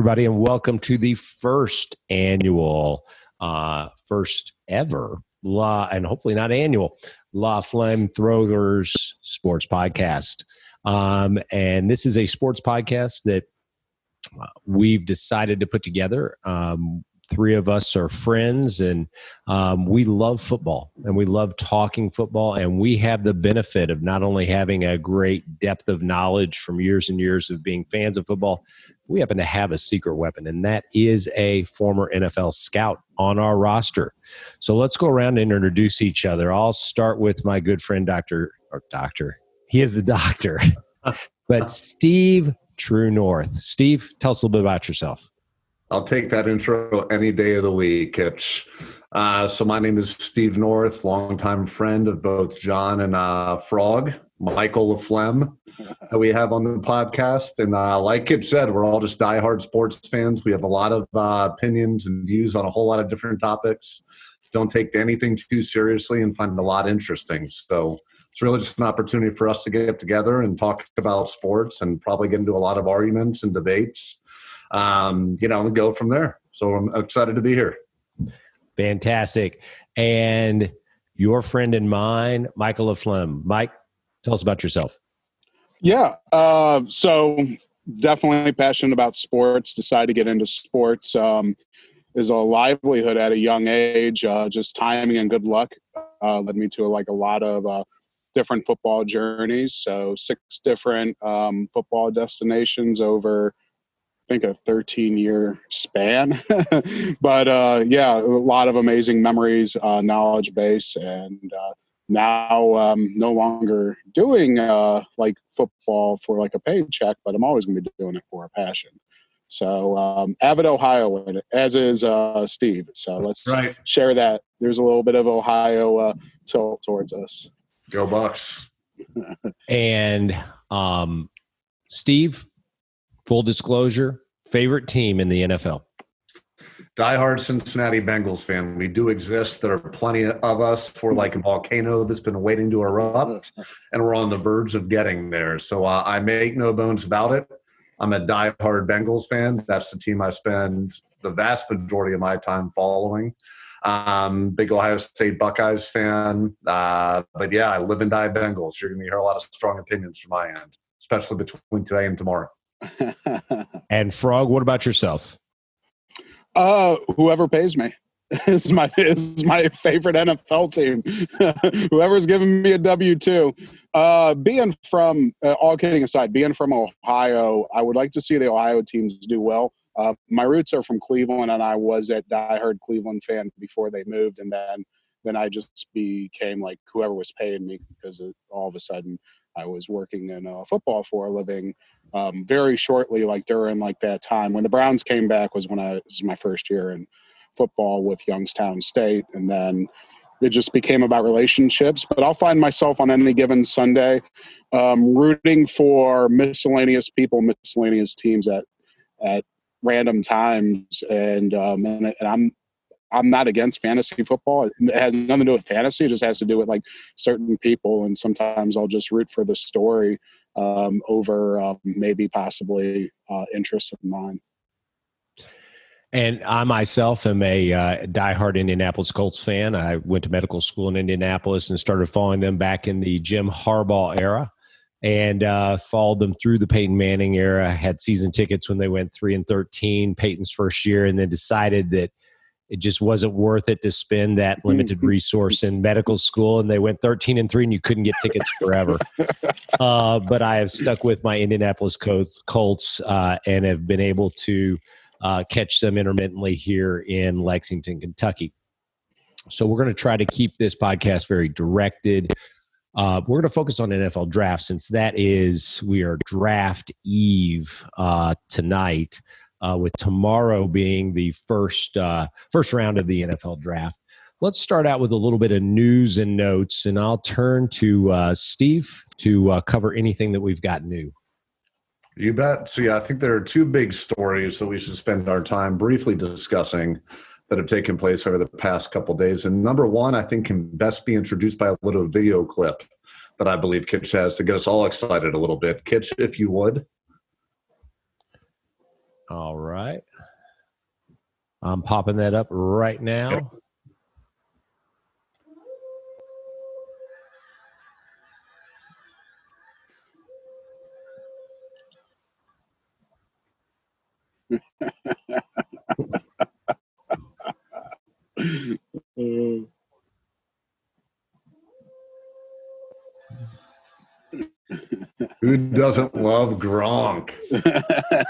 everybody, and welcome to the first annual, first ever, and hopefully not annual, LaFlamme Throwers Sports Podcast. And this is a sports podcast that we've decided to put together. Three of us are friends, and we love football, and we love talking football, and we have the benefit of not only having a great depth of knowledge from years and years of being fans of football, we happen to have a secret weapon, and that is a former NFL scout on our roster. So let's go around and introduce each other. I'll start with my good friend, Doctor. He is the doctor, but Steve True North. Steve, tell us a little bit about yourself. I'll take that intro any day of the week, Kitch. So my name is Steve North, longtime friend of both John and Frog, Michael LaFlamme, that we have on the podcast. And like Kitch said, we're all just diehard sports fans. We have a lot of opinions and views on a whole lot of different topics. Don't take anything too seriously and find it a lot interesting. So it's really just an opportunity for us to get together and talk about sports and probably get into a lot of arguments and debates. And go from there. So I'm excited to be here. Fantastic. And your friend and mine, Michael LaFlamme. Mike, tell us about yourself. Yeah. So definitely passionate about sports, decided to get into sports. Is a livelihood at a young age. Just timing and good luck led me to a lot of different football journeys. So 6 different football destinations over I think a 13-year span, but a lot of amazing memories, knowledge base, and now no longer doing football for a paycheck, but I'm always going to be doing it for a passion. So avid Ohio, as is Steve. So let's share that. There's a little bit of Ohio tilt towards us. Go Bucs. And Steve, full disclosure, favorite team in the NFL? Diehard Cincinnati Bengals fan. We do exist. There are plenty of us for a volcano that's been waiting to erupt, and we're on the verge of getting there. So I make no bones about it. I'm a diehard Bengals fan. That's the team I spend the vast majority of my time following. Big Ohio State Buckeyes fan. But yeah, I live and die Bengals. You're going to hear a lot of strong opinions from my end, especially between today and tomorrow. And Frog, what about yourself? Whoever pays me is my favorite NFL team. Whoever's giving me a W-2. Being from all kidding aside, being from Ohio, I would like to see the Ohio teams do well. My roots are from Cleveland, and I was a diehard Cleveland fan before they moved, and then I just became whoever was paying me, because all of a sudden I was working in football for a living. Very shortly, during that time when the Browns came back, was my first year in football with Youngstown State, and then it just became about relationships. But I'll find myself on any given Sunday rooting for miscellaneous people, miscellaneous teams at random times, and I'm not against fantasy football. It has nothing to do with fantasy. It just has to do with certain people. And sometimes I'll just root for the story over maybe possibly interests of mine. And I myself am a diehard Indianapolis Colts fan. I went to medical school in Indianapolis and started following them back in the Jim Harbaugh era, and followed them through the Peyton Manning era. Had season tickets when they went 3-13, Peyton's first year, and then decided that it just wasn't worth it to spend that limited resource in medical school. And they went 13-3, and you couldn't get tickets forever. But I have stuck with my Indianapolis Colts and have been able to catch them intermittently here in Lexington, Kentucky. So we're going to try to keep this podcast very directed. We're going to focus on NFL draft, since we are draft eve tonight. With tomorrow being the first round of the NFL draft. Let's start out with a little bit of news and notes, and I'll turn to Steve to cover anything that we've got new. You bet. So, I think there are 2 big stories that we should spend our time briefly discussing that have taken place over the past couple of days. And number one, I think, can best be introduced by a little video clip that I believe Kitch has to get us all excited a little bit. Kitch, if you would. All right. I'm popping that up right now. Yep. Who doesn't love Gronk?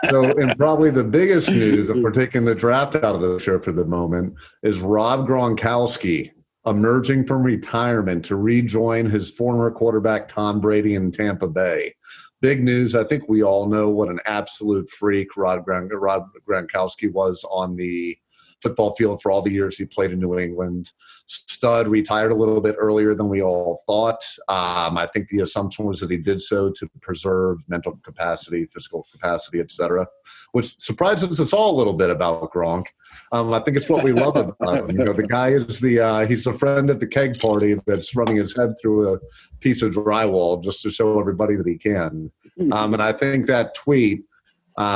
So, and probably the biggest news, if we're taking the draft out of the show for the moment, is Rob Gronkowski emerging from retirement to rejoin his former quarterback Tom Brady in Tampa Bay. Big news. I think we all know what an absolute freak Rob Gronkowski was on the football field for all the years he played in New England. Stud, retired a little bit earlier than we all thought. I think the assumption was that he did so to preserve mental capacity, physical capacity, etc., which surprises us all a little bit about Gronk. I think it's what we love about him. You know, the guy is he's the friend at the keg party that's running his head through a piece of drywall just to show everybody that he can. And I think that tweet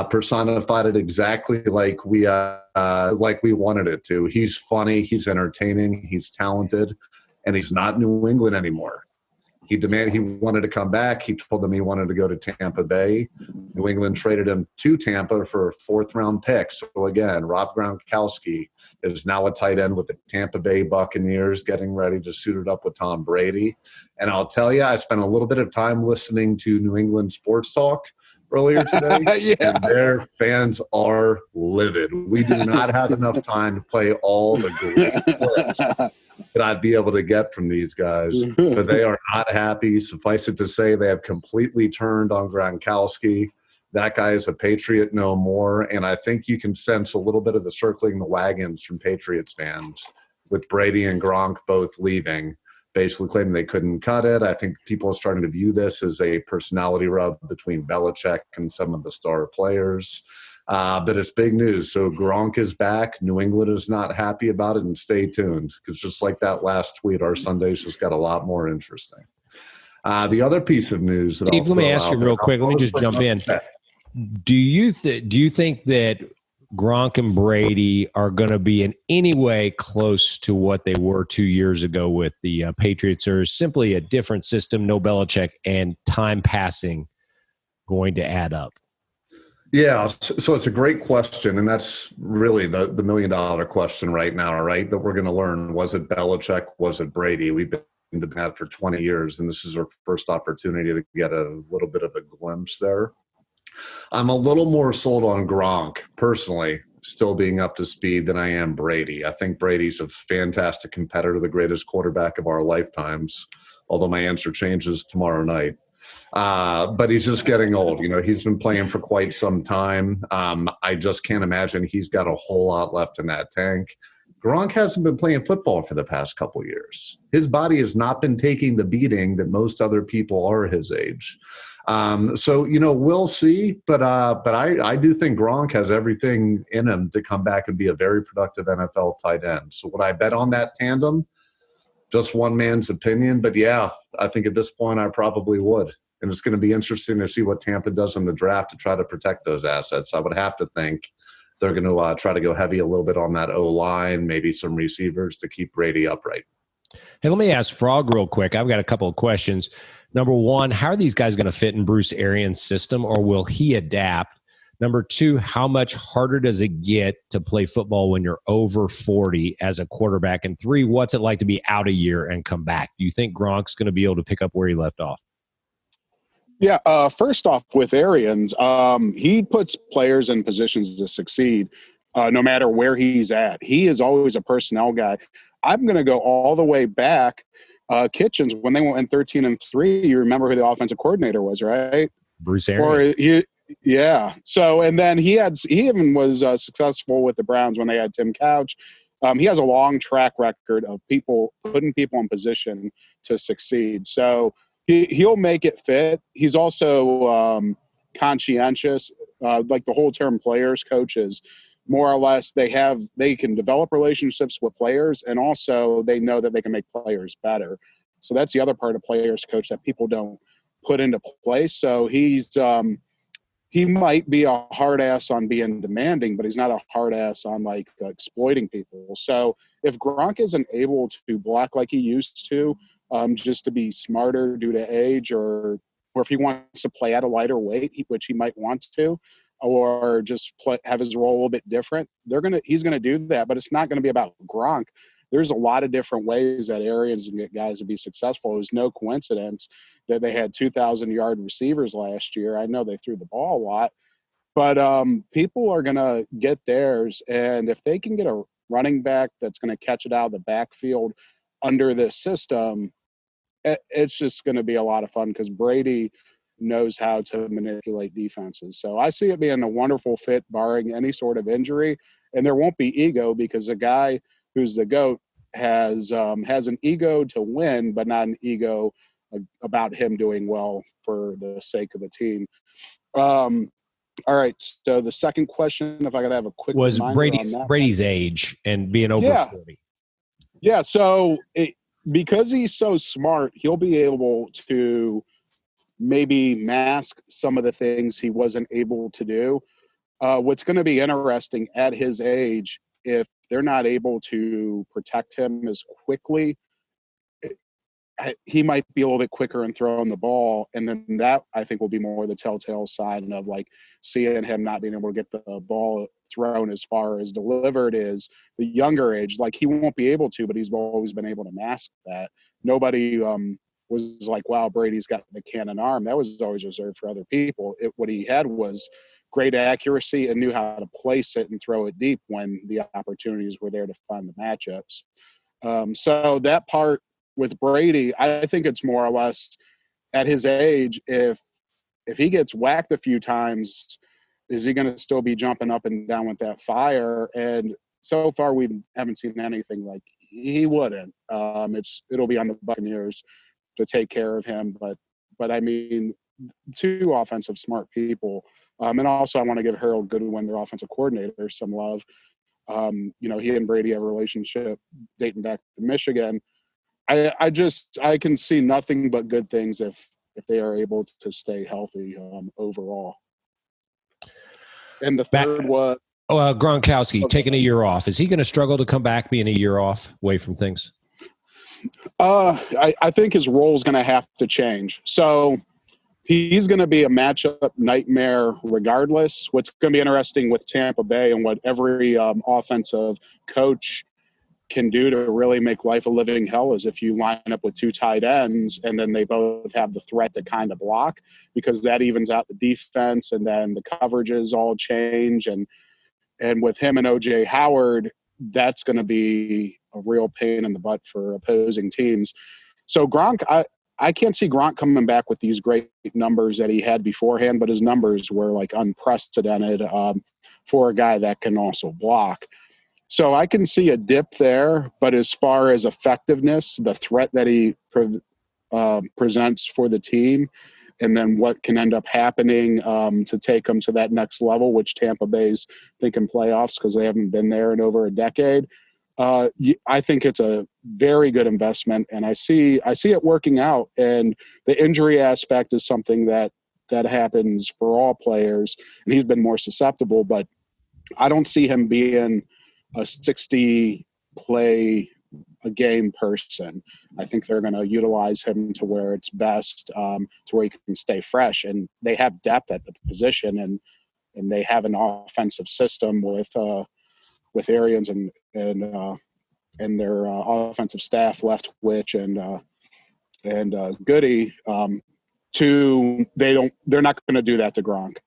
personified it exactly like we wanted it to. He's funny, he's entertaining, he's talented, and he's not New England anymore. He wanted to come back. He told them he wanted to go to Tampa Bay. New England traded him to Tampa for a 4th-round pick. So again, Rob Gronkowski is now a tight end with the Tampa Bay Buccaneers, getting ready to suit it up with Tom Brady. And I'll tell you, I spent a little bit of time listening to New England sports talk earlier today, and their fans are livid. We do not have enough time to play all the great clips that I'd be able to get from these guys, but they are not happy. Suffice it to say, they have completely turned on Gronkowski. That guy is a Patriot no more, and I think you can sense a little bit of the circling the wagons from Patriots fans with Brady and Gronk both leaving, basically claiming they couldn't cut it. I think people are starting to view this as a personality rub between Belichick and some of the star players. But it's big news. So Gronk is back. New England is not happy about it, and stay tuned, because just like that last tweet, our Sundays just got a lot more interesting. The other piece of news that Steve, let me ask you real quick. Let me just jump in. Do you think that Gronk and Brady are going to be in any way close to what they were 2 years ago with the Patriots, or is simply a different system, no Belichick, and time passing going to add up? Yeah, so it's a great question, and that's really the million-dollar question right now, right, that we're going to learn. Was it Belichick? Was it Brady? We've been to that for 20 years, and this is our first opportunity to get a little bit of a glimpse there. I'm a little more sold on Gronk, personally, still being up to speed than I am Brady. I think Brady's a fantastic competitor, the greatest quarterback of our lifetimes, although my answer changes tomorrow night. But he's just getting old. You know, he's been playing for quite some time. I just can't imagine he's got a whole lot left in that tank. Gronk hasn't been playing football for the past couple years. His body has not been taking the beating that most other people are his age. So, you know, we'll see. But I do think Gronk has everything in him to come back and be a very productive NFL tight end. So would I bet on that tandem? Just one man's opinion. But, yeah, I think at this point I probably would. And it's going to be interesting to see what Tampa does in the draft to try to protect those assets. I would have to think they're going to try to go heavy a little bit on that O-line, maybe some receivers to keep Brady upright. Hey, let me ask Frog real quick. I've got a couple of questions. Number one, how are these guys going to fit in Bruce Arians' system, or will he adapt? Number two, how much harder does it get to play football when you're over 40 as a quarterback? And three, what's it like to be out a year and come back? Do you think Gronk's going to be able to pick up where he left off? Yeah, first off, with Arians, he puts players in positions to succeed no matter where he's at. He is always a personnel guy. I'm going to go all the way back. Kitchens, when they went 13-3, you remember who the offensive coordinator was, right? Bruce Arians. Yeah. So, and then he even was successful with the Browns when they had Tim Couch. He has a long track record of putting people in position to succeed. So he'll make it fit. He's also conscientious, like the whole term players coaches. More or less, they can develop relationships with players, and also they know that they can make players better. So that's the other part of players coach that people don't put into place. So he's he might be a hard ass on being demanding, but he's not a hard ass on like exploiting people. So if Gronk isn't able to block like he used to, just to be smarter due to age, or if he wants to play at a lighter weight, which he might want to, or just have his role a little bit different, he's gonna do that. But it's not gonna be about Gronk. There's a lot of different ways that Arians can get guys to be successful. It was no coincidence that they had 2,000-yard receivers last year. I know they threw the ball a lot, but people are going to get theirs. And if they can get a running back that's going to catch it out of the backfield under this system, it's just going to be a lot of fun because Brady knows how to manipulate defenses. So I see it being a wonderful fit, barring any sort of injury. And there won't be ego because the guy who's the GOAT has an ego to win, but not an ego about him doing well for the sake of the team. All right. So the second question, if I could have a quick was reminder Brady's age and being over 40. Yeah. So because he's so smart, he'll be able to maybe mask some of the things he wasn't able to do. What's going to be interesting at his age, if they're not able to protect him as quickly, he might be a little bit quicker in throwing the ball. And then that, I think, will be more the telltale sign of like seeing him not being able to get the ball thrown as far as delivered is the younger age. Like he won't be able to, but he's always been able to mask that. Nobody was like, wow, Brady's got the cannon arm. That was always reserved for other people. What he had was great accuracy and knew how to place it and throw it deep when the opportunities were there to find the matchups. So that part with Brady, I think it's more or less at his age, if he gets whacked a few times, is he going to still be jumping up and down with that fire? And so far we haven't seen anything like he wouldn't. It'll be on the Buccaneers to take care of him. But I mean, two offensive smart people. And also I want to give Harold Goodwin, their offensive coordinator, some love. He and Brady have a relationship dating back to Michigan. I can see nothing but good things if they are able to stay healthy overall. And the third was Gronkowski taking a year off. Is he going to struggle to come back being a year off away from things? I think his role is going to have to change. So he's going to be a matchup nightmare regardless. What's going to be interesting with Tampa Bay and what every offensive coach can do to really make life a living hell is if you line up with two tight ends and then they both have the threat to kind of block, because that evens out the defense and then the coverages all change. And with him and O.J. Howard, that's going to be a real pain in the butt for opposing teams. So Gronk, I can't see Gronk coming back with these great numbers that he had beforehand, but his numbers were like unprecedented for a guy that can also block. So I can see a dip there, but as far as effectiveness, the threat that he presents for the team, and then what can end up happening to take them to that next level, which Tampa Bay's thinking playoffs because they haven't been there in over a decade. I think it's a very good investment, and I see it working out. And the injury aspect is something that happens for all players, and he's been more susceptible. But I don't see him being a 60 play a game person. I think they're going to utilize him to where it's best, to where he can stay fresh. And they have depth at the position, and they have an offensive system with Arians and their offensive staff, Leftwich and Goody. They're not going to do that to Gronk.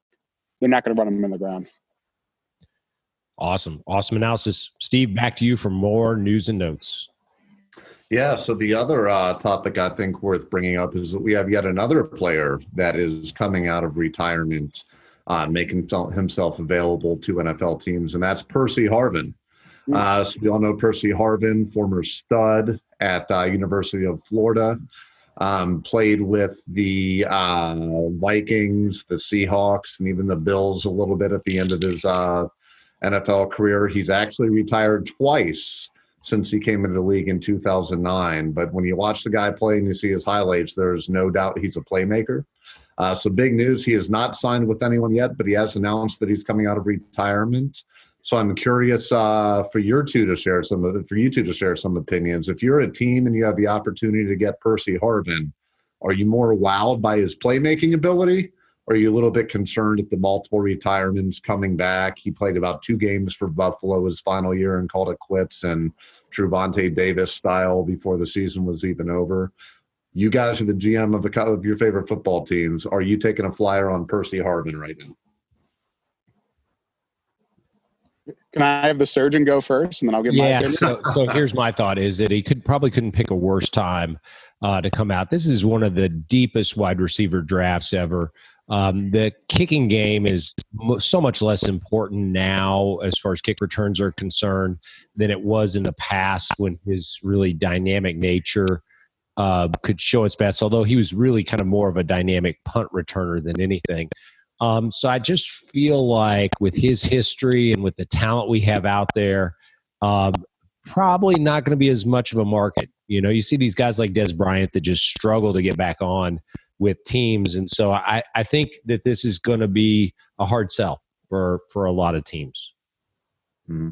They're not going to run him in the ground. Awesome analysis. Steve, back to you for more news and notes. Yeah, so the other topic I think worth bringing up is that we have yet another player that is coming out of retirement, making himself available to NFL teams, and that's Percy Harvin. So we all know Percy Harvin, former stud at University of Florida, played with the Vikings, the Seahawks, and even the Bills a little bit at the end of his NFL career. He's actually retired twice since he came into the league in 2009. But when you watch the guy play and you see his highlights, there's no doubt he's a playmaker. So big news. He has not signed with anyone yet, but he has announced that he's coming out of retirement. So I'm curious for you two to share some opinions. If you're a team and you have the opportunity to get Percy Harvin, are you more wowed by his playmaking ability? Or are you a little bit concerned at the multiple retirements coming back? He played about 2 games for Buffalo his final year and called it quits, and Truvante Davis style before the season was even over. You guys are the GM of your favorite football teams. Are you taking a flyer on Percy Harvin right now? Can I have the surgeon go first, and then I'll give my opinion? So here's my thought: is that he couldn't pick a worse time to come out. This is one of the deepest wide receiver drafts ever. The kicking game is so much less important now as far as kick returns are concerned than it was in the past when his really dynamic nature could show its best, although he was really kind of more of a dynamic punt returner than anything. So I just feel like with his history and with the talent we have out there, probably not going to be as much of a market. You know, you see these guys like Des Bryant that just struggle to get back on with teams. And so I think that this is going to be a hard sell for a lot of teams. Mm-hmm.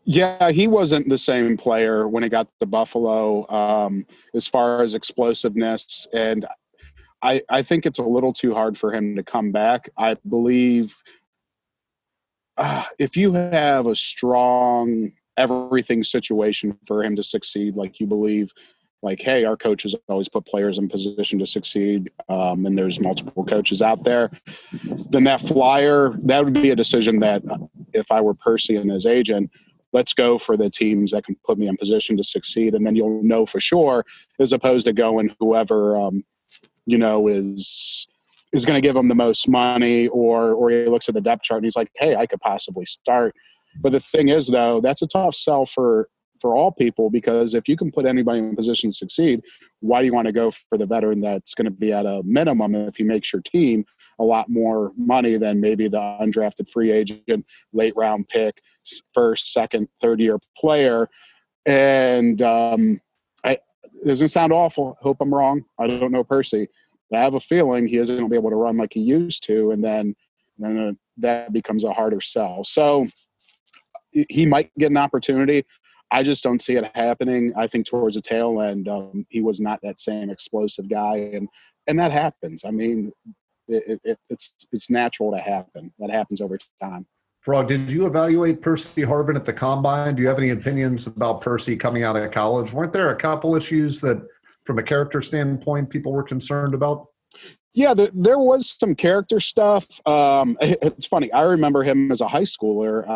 Yeah, he wasn't the same player when he got to Buffalo as far as explosiveness. And I think it's a little too hard for him to come back. I believe if you have a strong everything situation for him to succeed, like you believe, like, hey, our coaches always put players in position to succeed, and there's multiple coaches out there, then that would be a decision that if I were Percy and his agent, let's go for the teams that can put me in position to succeed, and then you'll know for sure, as opposed to going whoever is going to give him the most money, or he looks at the depth chart and he's like, hey, I could possibly start. But the thing is, though, that's a tough sell for all people, because if you can put anybody in a position to succeed, why do you want to go for the veteran that's going to be at a minimum if he makes your team a lot more money than maybe the undrafted free agent, late round pick, first, second, third-year player? And it doesn't sound awful. I hope I'm wrong. I don't know Percy. I have a feeling he isn't going to be able to run like he used to, and then that becomes a harder sell. So he might get an opportunity. I just don't see it happening. I think towards the tail end, he was not that same explosive guy, and that happens. I mean, it's natural to happen. That happens over time. Frog, did you evaluate Percy Harvin at the Combine? Do you have any opinions about Percy coming out of college? Weren't there a couple issues that, from a character standpoint, people were concerned about? Yeah, there was some character stuff. It's funny. I remember him as a high schooler.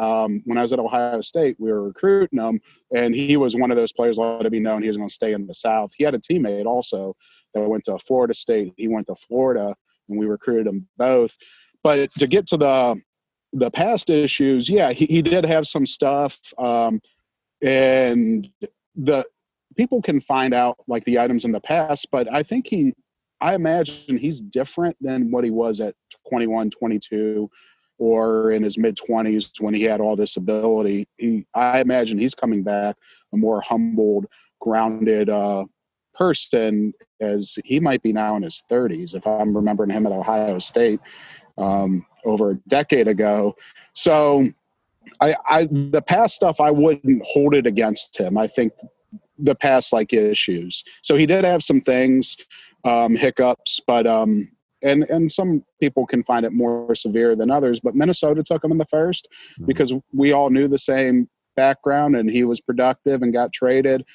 When I was at Ohio State, we were recruiting him, and he was one of those players let it be known he was going to stay in the South. He had a teammate also that went to Florida State. He went to Florida, and we recruited them both. But to get to the past issues, yeah, he did have some stuff, and the people can find out like the items in the past, but I imagine he's different than what he was at 21, 22, or in his mid-20s when he had all this ability. I imagine he's coming back a more humbled, grounded person, as he might be now in his 30s, if I'm remembering him at Ohio State over a decade ago. So the past stuff, I wouldn't hold it against him. I think the past issues. So he did have some things, hiccups, but and some people can find it more severe than others. But Minnesota took him in the first because we all knew the same background, and he was productive and got traded.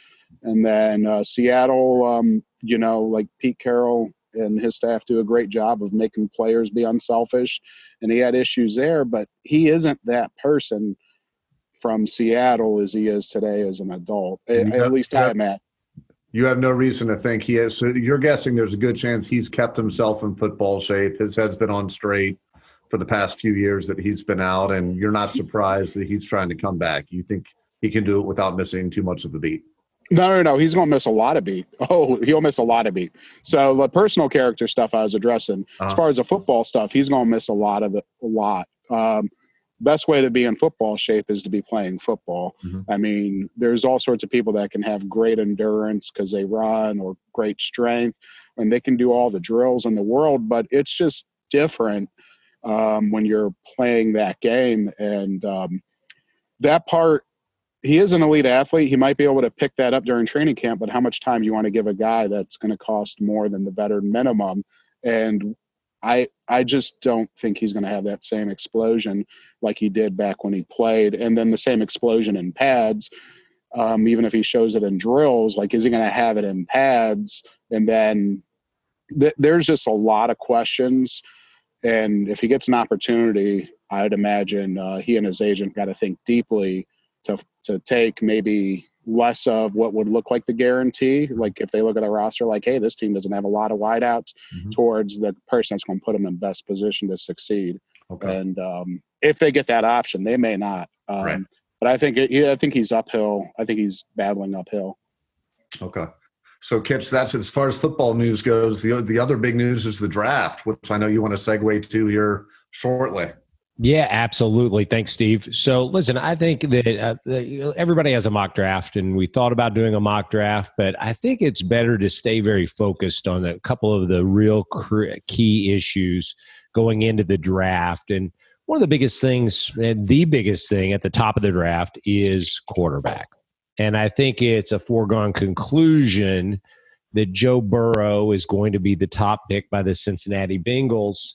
And then Seattle, like Pete Carroll and his staff do a great job of making players be unselfish, and he had issues there, but he isn't that person from Seattle as he is today as an adult. At least I am at. You have no reason to think he is. So you're guessing there's a good chance he's kept himself in football shape. His head's been on straight for the past few years that he's been out, and you're not surprised that he's trying to come back. You think he can do it without missing too much of the beat? No. He's going to miss a lot of beat. Oh, he'll miss a lot of beat. So the personal character stuff I was addressing, as far as the football stuff, he's going to miss a lot. best way to be in football shape is to be playing football. I mean, there's all sorts of people that can have great endurance because they run, or great strength, and they can do all the drills in the world, but it's just different when you're playing that game. And that part, he is an elite athlete. He might be able to pick that up during training camp, but how much time do you want to give a guy that's going to cost more than the veteran minimum? And I just don't think he's going to have that same explosion like he did back when he played. And then the same explosion in pads, even if he shows it in drills, like, is he going to have it in pads? And then there's just a lot of questions. And if he gets an opportunity, I'd imagine he and his agent got to think deeply to take maybe less of what would look like the guarantee. Like, if they look at the roster like, hey, this team doesn't have a lot of wideouts, towards the person that's going to put them in best position to succeed. Okay. And if they get that option, they may not. Right. But I think he's uphill. I think he's battling uphill. Okay. So, Kitch, that's as far as football news goes. The other big news is the draft, which I know you want to segue to here shortly. Yeah, absolutely. Thanks, Steve. So, listen, I think that everybody has a mock draft, and we thought about doing a mock draft, but I think it's better to stay very focused on a couple of the real key issues going into the draft. And one of the biggest things, and the biggest thing at the top of the draft, is quarterback. And I think it's a foregone conclusion that Joe Burrow is going to be the top pick by the Cincinnati Bengals.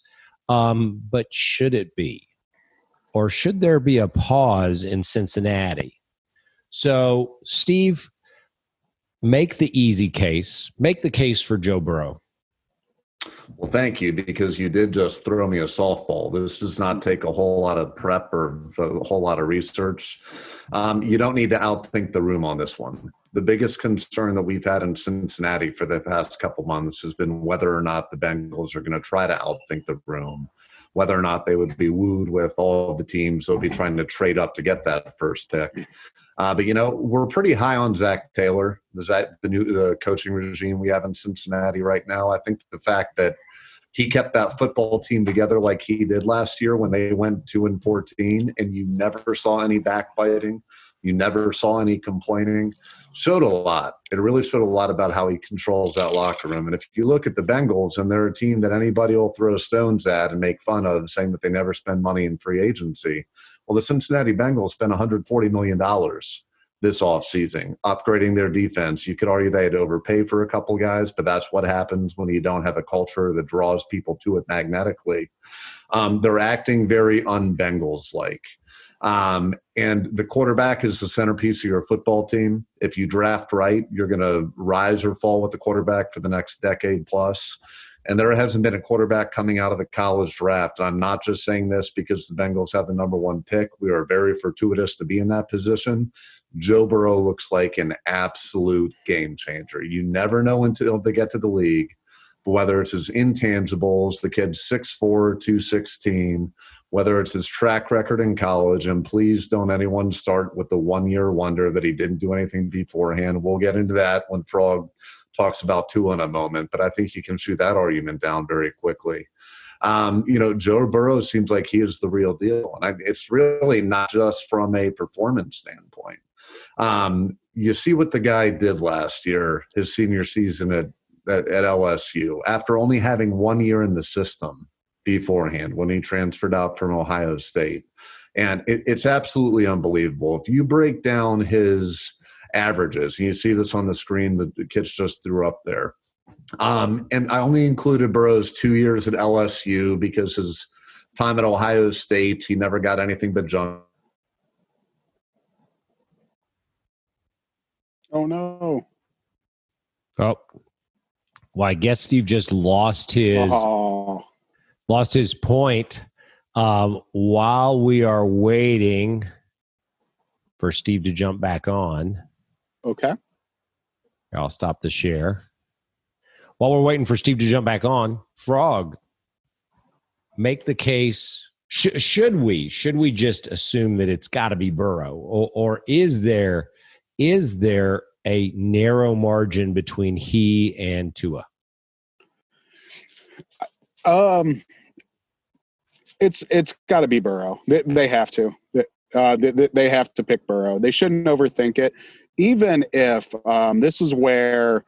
But should it be? Or should there be a pause in Cincinnati? So, Steve, make the easy case. Make the case for Joe Burrow. Well, thank you, because you did just throw me a softball. This does not take a whole lot of prep or a whole lot of research. You don't need to outthink the room on this one. The biggest concern that we've had in Cincinnati for the past couple months has been whether or not the Bengals are going to try to outthink the room, whether or not they would be wooed with all of the teams they'll be trying to trade up to get that first pick. But, we're pretty high on Zach Taylor. Is that the coaching regime we have in Cincinnati right now? I think the fact that he kept that football team together like he did last year when they went 2-14, and you never saw any backbiting, you never saw any complaining, showed a lot. It really showed a lot about how he controls that locker room. And if you look at the Bengals, and they're a team that anybody will throw stones at and make fun of, saying that they never spend money in free agency. Well, the Cincinnati Bengals spent $140 million this offseason, upgrading their defense. You could argue they had to overpay for a couple guys, but that's what happens when you don't have a culture that draws people to it magnetically. They're acting very un-Bengals-like. And the quarterback is the centerpiece of your football team. If you draft right, you're going to rise or fall with the quarterback for the next decade plus. And there hasn't been a quarterback coming out of the college draft. And I'm not just saying this because the Bengals have the number one pick. We are very fortuitous to be in that position. Joe Burrow looks like an absolute game changer. You never know until they get to the league, whether it's his intangibles, the kid's 6'4", 216, whether it's his track record in college. And please don't anyone start with the one-year wonder that he didn't do anything beforehand. We'll get into that when Frog talks about Tua in a moment, but I think he can shoot that argument down very quickly. Joe Burrow seems like he is the real deal. And it's really not just from a performance standpoint. You see what the guy did last year, his senior season at LSU, after only having 1 year in the system beforehand when he transferred out from Ohio State. And it's absolutely unbelievable. If you break down his averages, and you see this on the screen that the kids just threw up there. And I only included Burrow's 2 years at LSU because his time at Ohio State, he never got anything but junk. Oh, no. Oh, well, I guess Steve just lost his point. While we are waiting for Steve to jump back on. Okay. I'll stop the share. While we're waiting for Steve to jump back on, Frog, make the case. Should we just assume that it's got to be Burrow, or is there a narrow margin between he and Tua? It's got to be Burrow. They have to. They have to pick Burrow. They shouldn't overthink it, even if this is where.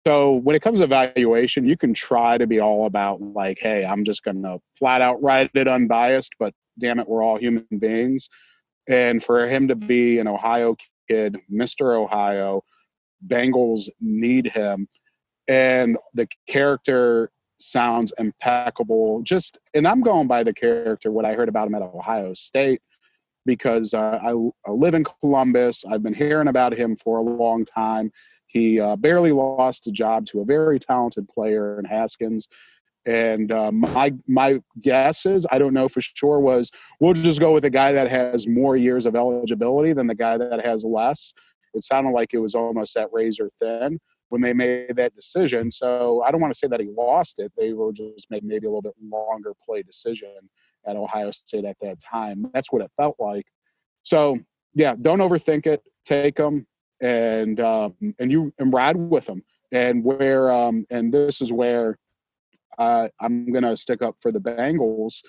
So when it comes to evaluation, you can try to be all about like, hey, I'm just going to flat out write it unbiased, but damn it, we're all human beings. And for him to be an Ohio kid, Mr. Ohio, Bengals need him. And the character sounds impeccable. And I'm going by the character, what I heard about him at Ohio State, because I live in Columbus. I've been hearing about him for a long time. He barely lost a job to a very talented player in Haskins. And my guess is, I don't know for sure, was we'll just go with the guy that has more years of eligibility than the guy that has less. It sounded like it was almost that razor thin when they made that decision. So I don't want to say that he lost it. They were just making maybe a little bit longer play decision at Ohio State at that time. That's what it felt like. So, yeah, don't overthink it. Take him and ride with him. And and this is where I'm going to stick up for the Bengals,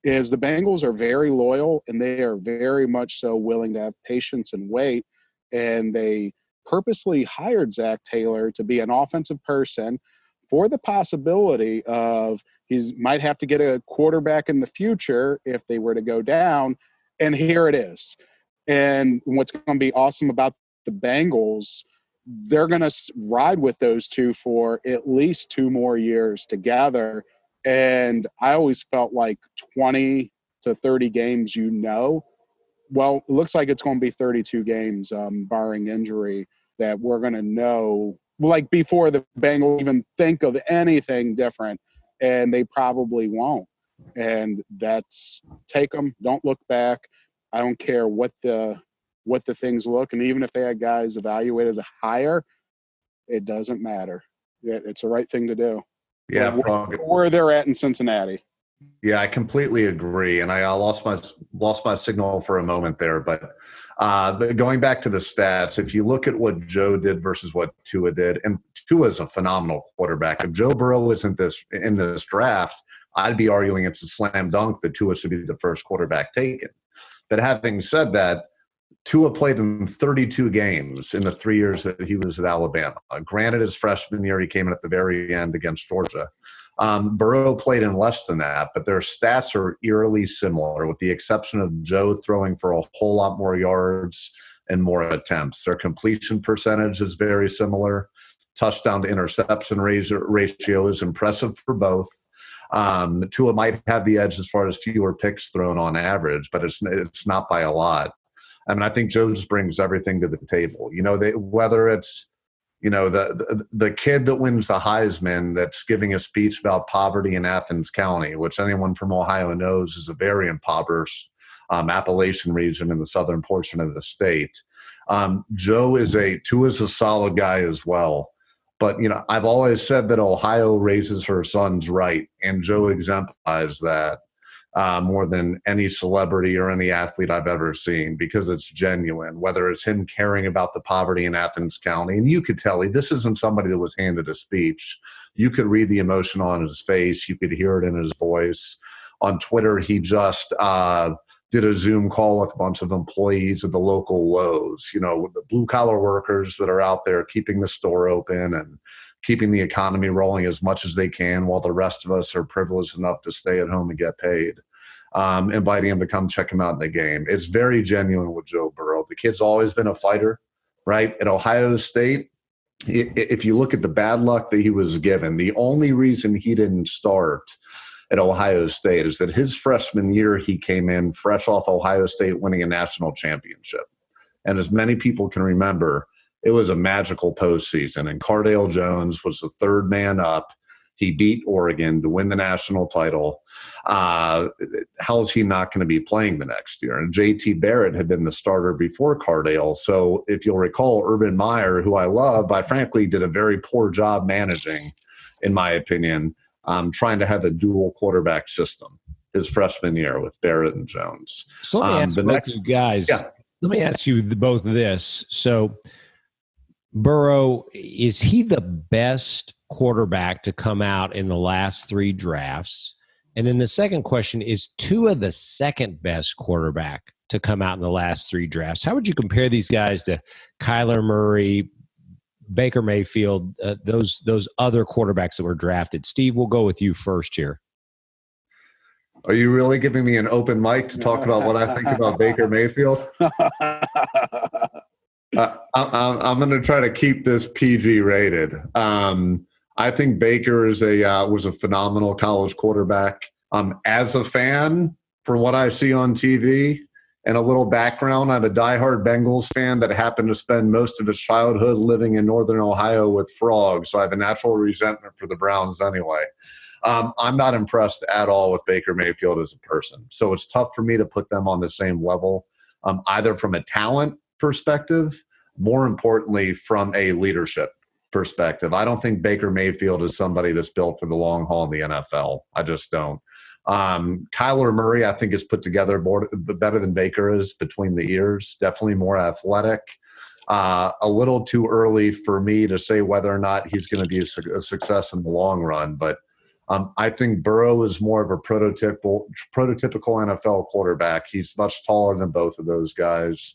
is the Bengals are very loyal, and they are very much so willing to have patience and wait. And they purposely hired Zach Taylor to be an offensive person for the possibility of he might have to get a quarterback in the future if they were to go down. And here it is. And what's going to be awesome about the Bengals, they're going to ride with those two for at least 2 more years together. And I always felt like 20 to 30 games, well, it looks like it's going to be 32 games, barring injury, that we're going to know, like, before the Bengals even think of anything different, and they probably won't. And that's take them, don't look back. I don't care what the things look, and even if they had guys evaluated higher, it doesn't matter. It's the right thing to do. Yeah, where they're at in Cincinnati. Yeah, I completely agree, and I lost my signal for a moment there. But going back to the stats, if you look at what Joe did versus what Tua did, and Tua is a phenomenal quarterback. If Joe Burrow isn't in this draft, I'd be arguing it's a slam dunk that Tua should be the first quarterback taken. But having said that, Tua played in 32 games in the 3 years that he was at Alabama. Granted, his freshman year, he came in at the very end against Georgia. Burrow played in less than that, but their stats are eerily similar, with the exception of Joe throwing for a whole lot more yards and more attempts. Their completion percentage is very similar. Touchdown to interception ratio is impressive for both. Tua might have the edge as far as fewer picks thrown on average, but it's not by a lot. I mean, I think Joe just brings everything to the table. Whether it's, the kid that wins the Heisman that's giving a speech about poverty in Athens County, which anyone from Ohio knows is a very impoverished Appalachian region in the southern portion of the state. Tua is a solid guy as well. But, I've always said that Ohio raises her sons right, and Joe exemplifies that. More than any celebrity or any athlete I've ever seen, because it's genuine, whether it's him caring about the poverty in Athens County. And you could tell this isn't somebody that was handed a speech. You could read the emotion on his face. You could hear it in his voice. On Twitter, he just did a Zoom call with a bunch of employees of the local Lowe's, the blue-collar workers that are out there keeping the store open and keeping the economy rolling as much as they can, while the rest of us are privileged enough to stay at home and get paid. Inviting him to come check him out in the game. It's very genuine with Joe Burrow. The kid's always been a fighter, right? At Ohio State, if you look at the bad luck that he was given, the only reason he didn't start at Ohio State is that his freshman year, he came in fresh off Ohio State winning a national championship. And as many people can remember, it was a magical postseason, and Cardale Jones was the third man up. He beat Oregon to win the national title. How is he not going to be playing the next year? And J.T. Barrett had been the starter before Cardale. So if you'll recall, Urban Meyer, who I love, I frankly did a very poor job managing, in my opinion, trying to have a dual quarterback system his freshman year with Barrett and Jones. So let me ask both you guys. Yeah. Let me ask you both this. So Burrow, is he the best quarterback to come out in the last 3 drafts? And then the second question is Tua the second best quarterback to come out in the last 3 drafts. How would you compare these guys to Kyler Murray, Baker Mayfield, those other quarterbacks that were drafted? Steve, we'll go with you first here. Are you really giving me an open mic to talk about what I think about Baker Mayfield? I'm going to try to keep this PG rated. I think Baker was a phenomenal college quarterback. As a fan, from what I see on TV and a little background, I'm a diehard Bengals fan that happened to spend most of his childhood living in northern Ohio with frogs, so I have a natural resentment for the Browns anyway. I'm not impressed at all with Baker Mayfield as a person, so it's tough for me to put them on the same level, either from a talent perspective, more importantly, from a leadership perspective. I don't think Baker Mayfield is somebody that's built for the long haul in the NFL. I just don't. Kyler Murray, I think, is put together better than Baker is between the ears, definitely more athletic. A little too early for me to say whether or not he's going to be a success in the long run, but I think Burrow is more of a prototypical NFL quarterback. He's much taller than both of those guys.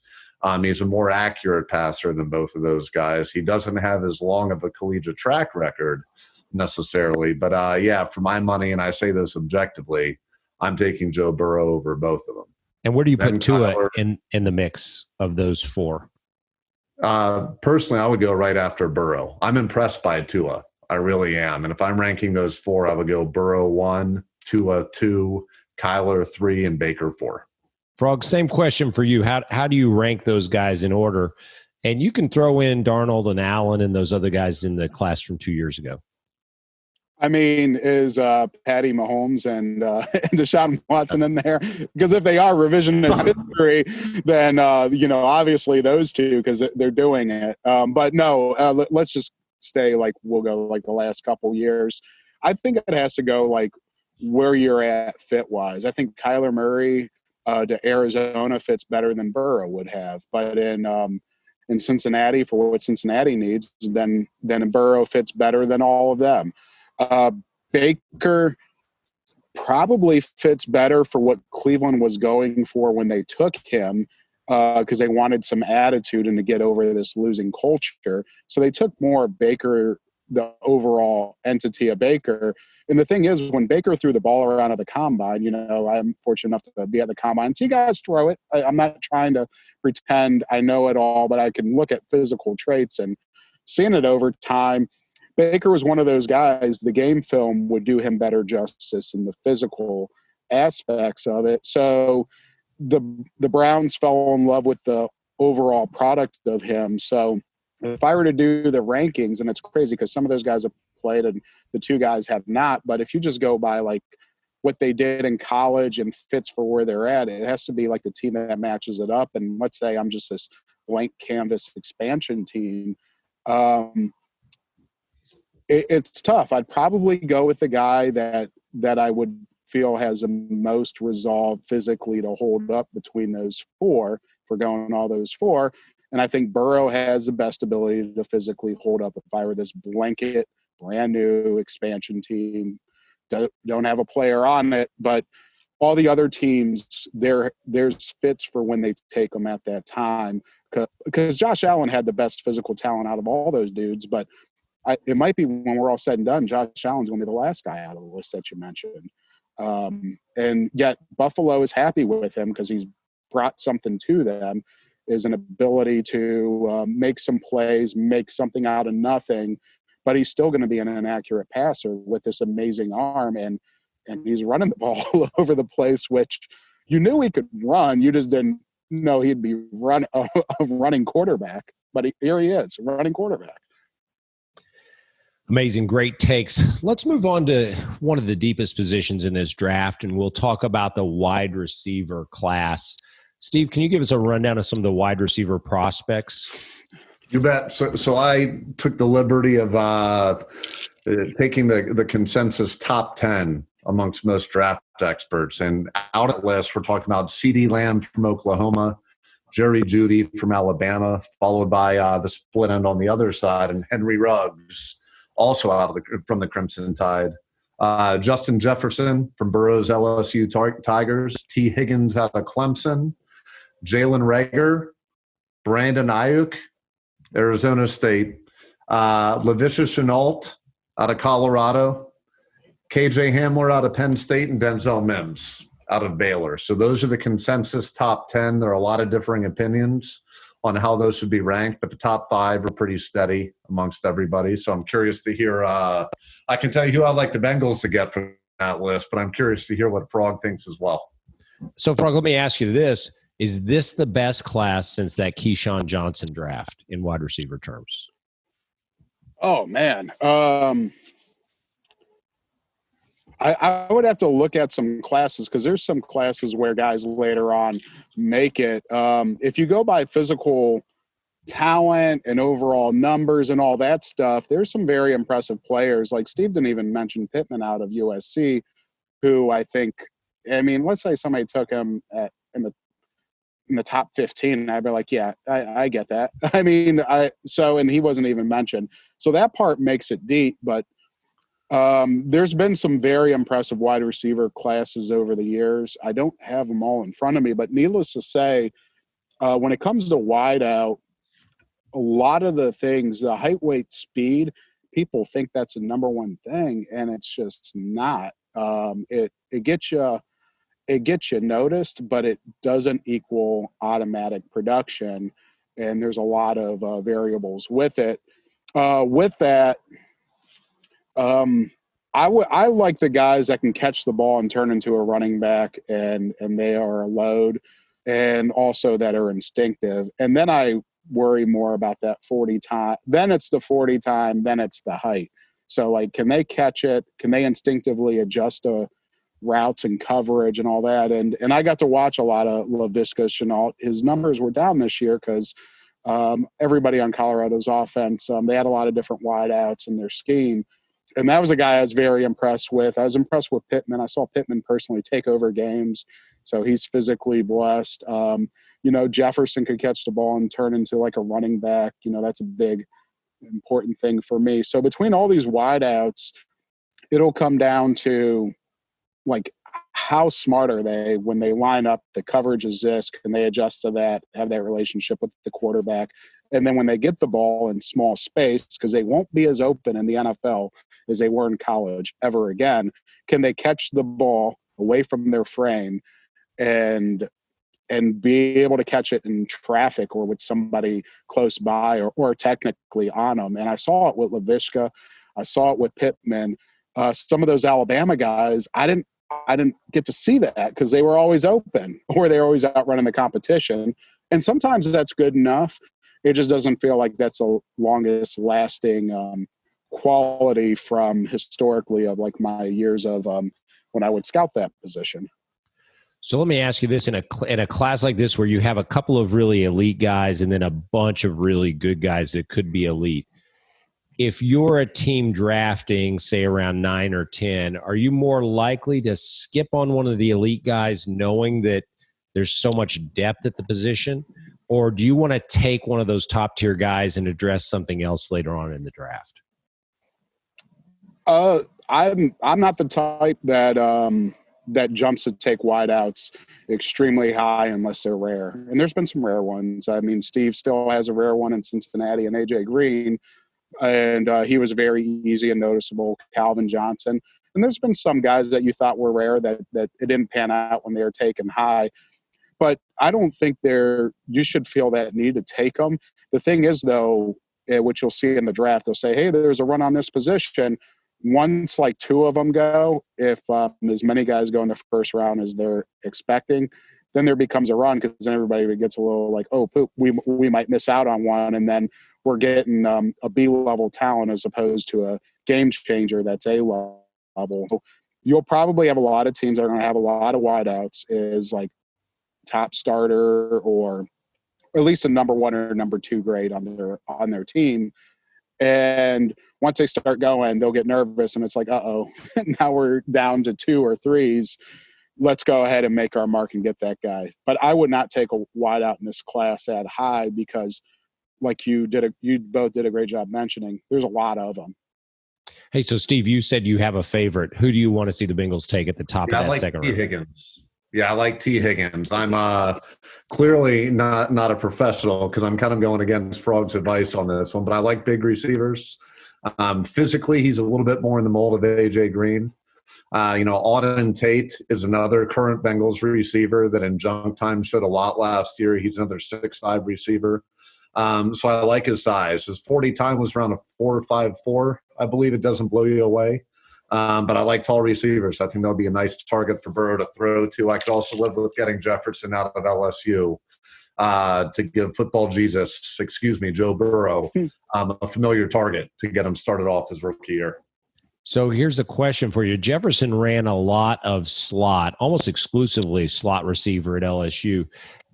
He's a more accurate passer than both of those guys. He doesn't have as long of a collegiate track record necessarily. But, yeah, for my money, and I say this objectively, I'm taking Joe Burrow over both of them. And where do you put Tua in the mix of those 4? Personally, I would go right after Burrow. I'm impressed by Tua. I really am. And if I'm ranking those 4, I would go Burrow 1, Tua 2, Kyler 3, and Baker 4. Frog, same question for you. How do you rank those guys in order? And you can throw in Darnold and Allen and those other guys in the class from 2 years ago. I mean, is Patty Mahomes and Deshaun Watson in there? Because if they are revisionist history, then, obviously those two, because they're doing it. But no, let's just stay we'll go the last couple years. I think it has to go where you're at fit-wise. I think Kyler Murray to Arizona fits better than Burrow would have. But in Cincinnati, for what Cincinnati needs, then Burrow fits better than all of them. Baker probably fits better for what Cleveland was going for when they took him, because they wanted some attitude and to get over this losing culture. So they took more Baker, the overall entity of Baker. And the thing is, when Baker threw the ball around at the combine, I'm fortunate enough to be at the combine. See guys throw it. I'm not trying to pretend I know it all, but I can look at physical traits and seeing it over time. Baker was one of those guys, the game film would do him better justice in the physical aspects of it. So the Browns fell in love with the overall product of him. So if I were to do the rankings, and it's crazy because some of those guys have played and the 2 guys have not, but if you just go by what they did in college and fits for where they're at, it has to be the team that matches it up. And let's say I'm just this blank canvas expansion team. It's tough. I'd probably go with the guy that I would feel has the most resolve physically to hold up between those 4, if we're going all those 4. And I think Burrow has the best ability to physically hold up if I were this blanket, brand new expansion team. Don't have a player on it, but all the other teams, there's fits for when they take them at that time. Because Josh Allen had the best physical talent out of all those dudes, but it might be when we're all said and done, Josh Allen's going to be the last guy out of the list that you mentioned. And yet Buffalo is happy with him because he's brought something to them, is an ability to make some plays, make something out of nothing, but he's still going to be an inaccurate passer with this amazing arm. And he's running the ball all over the place, which you knew he could run. You just didn't know he'd be a running quarterback. But here he is, a running quarterback. Amazing, great takes. Let's move on to one of the deepest positions in this draft, and we'll talk about the wide receiver class. Steve, can you give us a rundown of some of the wide receiver prospects? You bet. So I took the liberty of taking the consensus top 10 amongst most draft experts. And out of the list, we're talking about CeeDee Lamb from Oklahoma, Jerry Jeudy from Alabama, followed by the split end on the other side, and Henry Ruggs, also from the Crimson Tide, Justin Jefferson from Burrow's LSU Tigers, T. Higgins out of Clemson, Jalen Reagor, Brandon Ayuk, Arizona State, Laviska Shenault out of Colorado, KJ Hamler out of Penn State, and Denzel Mims out of Baylor. So those are the consensus top 10. There are a lot of differing opinions on how those should be ranked, but the top 5 are pretty steady amongst everybody. So I'm curious to hear I can tell you who I'd like the Bengals to get from that list, but I'm curious to hear what Frog thinks as well. So, Frog, let me ask you this. Is this the best class since that Keyshawn Johnson draft in wide receiver terms? Oh, man. I would have to look at some classes because there's some classes where guys later on make it. If you go by physical talent and overall numbers and all that stuff, there's some very impressive players. Like Steve didn't even mention Pittman out of USC, who I think, I mean, let's say somebody took him in the top 15, I'd be like, yeah, I get that. I mean, and he wasn't even mentioned. So that part makes it deep, but there's been some very impressive wide receiver classes over the years. I don't have them all in front of me, but needless to say, when it comes to wide out, a lot of the things, the height, weight, speed, people think that's a number one thing, and it's just not. It gets you noticed, but it doesn't equal automatic production, and there's a lot of variables with it. With that, I like the guys that can catch the ball and turn into a running back, and they are a load, and also that are instinctive. And then I worry more about that 40 time. Then it's the 40 time. Then it's the height. So, like, can they catch it? Can they instinctively adjust the routes and coverage and all that? And I got to watch a lot of Laviska Shenault. His numbers were down this year because everybody on Colorado's offense, they had a lot of different wideouts in their scheme. And that was a guy I was very impressed with. I was impressed with Pittman. I saw Pittman personally take over games, so he's physically blessed. Jefferson could catch the ball and turn into like a running back. That's a big, important thing for me. So between all these wideouts, it'll come down to, like, how smart are they when they line up? The coverage is this. Can they adjust to that, have that relationship with the quarterback? And then when they get the ball in small space, because they won't be as open in the NFL as they were in college ever again, can they catch the ball away from their frame and be able to catch it in traffic or with somebody close by or technically on them? And I saw it with Laviska. I saw it with Pittman. Some of those Alabama guys, I didn't get to see that because they were always open or they were always outrunning the competition. And sometimes that's good enough. It just doesn't feel like that's the longest lasting quality from historically of like my years of when I would scout that position. So let me ask you this: in a class like this where you have a couple of really elite guys and then a bunch of really good guys that could be elite, if you're a team drafting, say, around 9 or 10, are you more likely to skip on one of the elite guys knowing that there's so much depth at the position? Or do you want to take one of those top-tier guys and address something else later on in the draft? I'm not the type that jumps to take wideouts extremely high unless they're rare. And there's been some rare ones. I mean, Steve still has a rare one in Cincinnati and A.J. Green, and he was very easy and noticeable. Calvin Johnson. And there's been some guys that you thought were rare that it didn't pan out when they were taken high. But I don't think you should feel that need to take them. The thing is, though, which you'll see in the draft, they'll say, hey, there's a run on this position. Once like 2 of them go, if as many guys go in the first round as they're expecting, then there becomes a run because then everybody gets a little like, oh, poop, we might miss out on one. And then we're getting a B-level talent as opposed to a game changer that's A-level. You'll probably have a lot of teams that are going to have a lot of wideouts is like top starter or at least a number 1 or number 2 grade on their team. And once they start going, they'll get nervous and it's like, uh-oh, now we're down to 2 or 3s. Let's go ahead and make our mark and get that guy. But I would not take a wideout in this class at high because like you both did a great job mentioning, there's a lot of them. Hey, so Steve, you said you have a favorite. Who do you want to see the Bengals take at the top of that second round? Higgins. Yeah, I like T. Higgins. I'm clearly not a professional because I'm kind of going against Frog's advice on this one, but I like big receivers. Physically, he's a little bit more in the mold of A.J. Green. Auden Tate is another current Bengals receiver that in junk time showed a lot last year. He's another 6'5" receiver. So I like his size. His 40 time was around a 4.54. I believe it doesn't blow you away. But I like tall receivers. I think that'll be a nice target for Burrow to throw to. I could also live with getting Jefferson out of LSU to give football Jesus, Joe Burrow, a familiar target to get him started off his rookie year. So here's a question for you. Jefferson ran a lot of slot, almost exclusively slot receiver at LSU.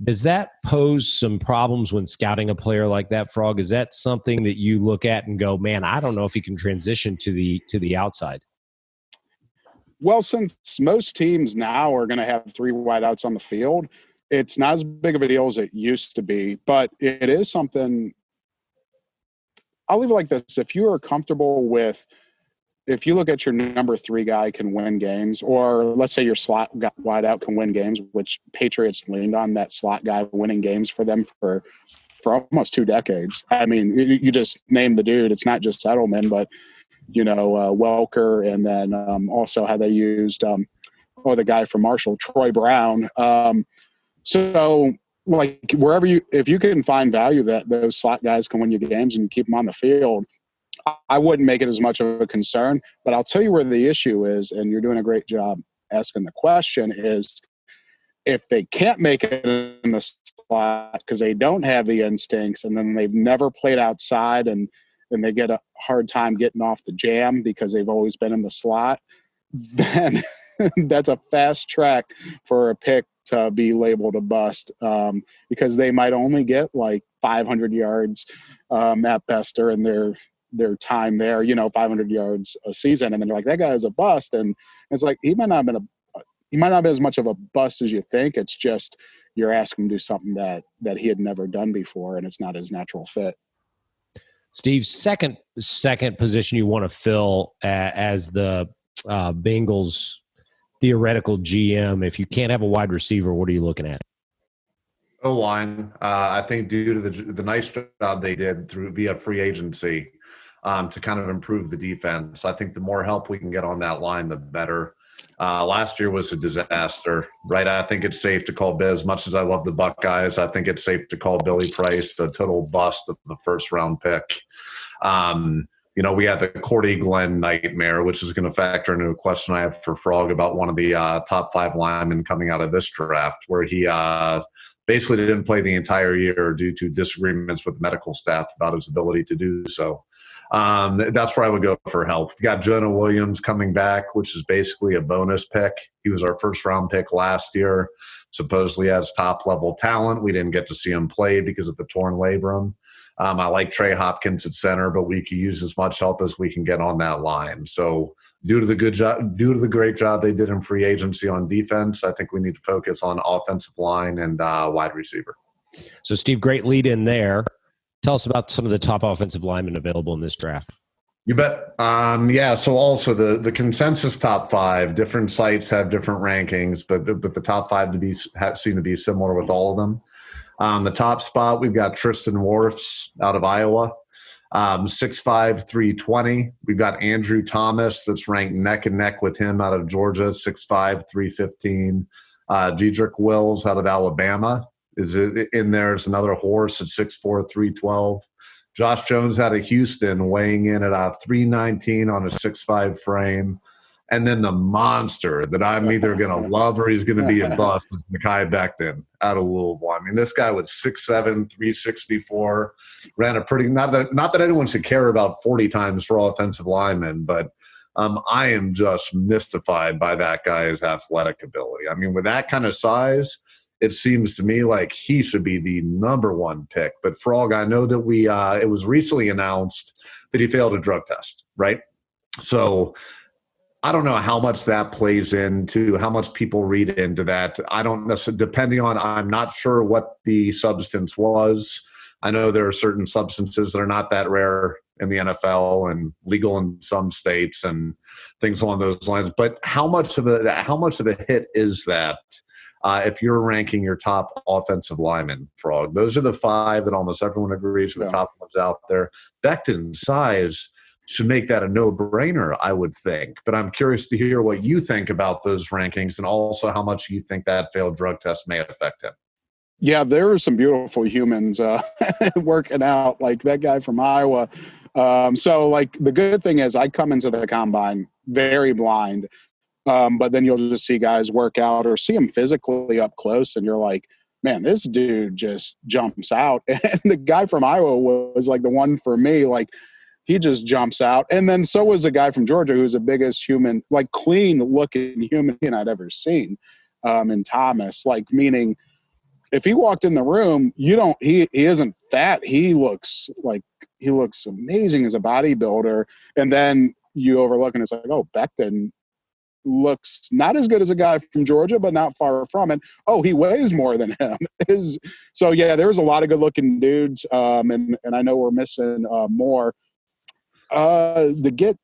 Does that pose some problems when scouting a player like that, Frog? Is that something that you look at and go, man, I don't know if he can transition to the outside? Well, since most teams now are going to have three wideouts on the field, it's not as big of a deal as it used to be, but it is something. I'll leave it like this. If you are comfortable with, if you look at your number three guy can win games, or let's say your slot wideout can win games, which Patriots leaned on that slot guy winning games for them for almost 2 decades. I mean, you just name the dude. It's not just Edelman, but Welker, and then also how they used the guy from Marshall, Troy Brown. So like wherever if you can find value that those slot guys can win you games and you keep them on the field, I wouldn't make it as much of a concern. But I'll tell you where the issue is, and you're doing a great job asking the question, is if they can't make it in the slot because they don't have the instincts, and then they've never played outside, and they get a hard time getting off the jam because they've always been in the slot, then that's a fast track for a pick to be labeled a bust, because they might only get like 500 yards at best during their time there, 500 yards a season. And then they're like, that guy is a bust. And it's like, he might not have been as much of a bust as you think. It's just you're asking him to do something that he had never done before, and it's not his natural fit. Steve, second position you want to fill as the Bengals theoretical GM. If you can't have a wide receiver, what are you looking at? O-line. I think due to the nice job they did via free agency to kind of improve the defense. I think the more help we can get on that line, the better. Last year was a disaster, right? I think it's safe to call as much as I love the Buckeyes, I think it's safe to call Billy Price the total bust of the first-round pick. We had the Cordy Glenn nightmare, which is going to factor into a question I have for Frog about one of the top 5 linemen coming out of this draft, where he basically didn't play the entire year due to disagreements with medical staff about his ability to do so. That's where I would go for help. We got Jonah Williams coming back, which is basically a bonus pick. He was our first-round pick last year, supposedly has top-level talent. We didn't get to see him play because of the torn labrum. I like Trey Hopkins at center, but we could use as much help as we can get on that line. So due to the great job they did in free agency on defense, I think we need to focus on offensive line and wide receiver. So, Steve, great lead in there. Tell us about some of the top offensive linemen available in this draft. You bet. So also the consensus top 5, different sites have different rankings, but the top 5 seem to be similar with all of them. The top spot, we've got Tristan Wirfs out of Iowa, 6'5", 320. We've got Andrew Thomas that's ranked neck and neck with him out of Georgia, 6'5", 315. Jedrick Wills out of Alabama is in there. It's another horse at 6'4", 312. Josh Jones out of Houston weighing in at 319 on a 6'5" frame. And then the monster that I'm either going to love or he's going to be a bust is Mekhi Becton out of Louisville. I mean, this guy was 6'7", 364, ran a pretty – not that anyone should care about 40 times for offensive linemen, but I am just mystified by that guy's athletic ability. I mean, with that kind of size, it seems to me like he should be the number 1 pick. But, Frog, I know that it was recently announced that he failed a drug test, right? So – I don't know how much that plays into how much people read into that. I don't necessarily, I'm not sure what the substance was. I know there are certain substances that are not that rare in the NFL and legal in some states and things along those lines. But how much of a hit is that if you're ranking your top offensive linemen, Frog? Those are the 5 that almost everyone agrees are the top ones out there. Becton's size should make that a no-brainer, I would think. But I'm curious to hear what you think about those rankings and also how much you think that failed drug test may affect him. Yeah, there are some beautiful humans working out, like that guy from Iowa. So, like, the good thing is I come into the combine very blind, but then you'll just see guys work out or see them physically up close, and you're like, man, this dude just jumps out. And the guy from Iowa was, like, the one for me, like, he just jumps out. And then so was the guy from Georgia who's the biggest human, like, clean-looking human being I'd ever seen in Thomas, like, meaning – if he walked in the room, he isn't fat. He looks amazing as a bodybuilder. And then you overlook and it's like, oh, Becton looks not as good as a guy from Georgia, but not far from it. Oh, he weighs more than him. So yeah, there was a lot of good looking dudes. And I know we're missing more. To get